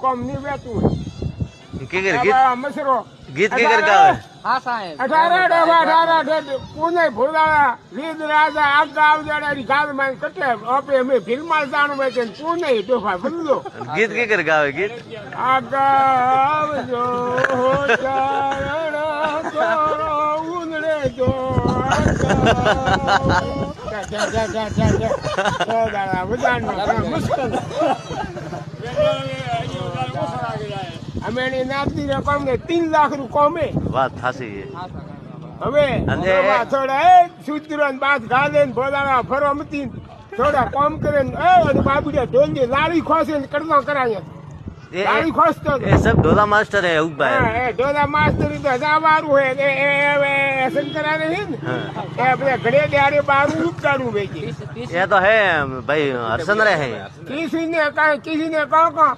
કોમ ની બેતું મસરો ગીત કે કર ગાવે હા સાહેબ 18 પુણે ભોળાળા રીદ રાજા આગા આવજાડાની ગાવ માં કટે આપે અમે ફિલ્મમાં જાણું મેં કે પુણે તોફા બદલો ગીત કે કર ગાવે ગીત આગા આવજો ચારણા તોરો ઉનડે જો મુશ્કેલ અમે એની નાખતી રકમ ને 3 લાખ રૂપિયા કોમે વાત થાસી હવે અને થોડા સૂત્રો બાદ ગાલે ને ભોલાવા ફરો મતી થોડા કોમ કરે ને બાબુડિયા ઢોલી લારી ખોસે ને કડવા કરાય લારી ખોસતો એ સબ ઢોલા માસ્ટર હે ઉભાઈ ઢોલા માસ્ટર તો જાવારું હે એ શંકરાને હે ને એ આપણે ઘડે દાડે બારું ઉતારું વેચી ये तो है भाई हर्षचंद्र है किसी ने कहा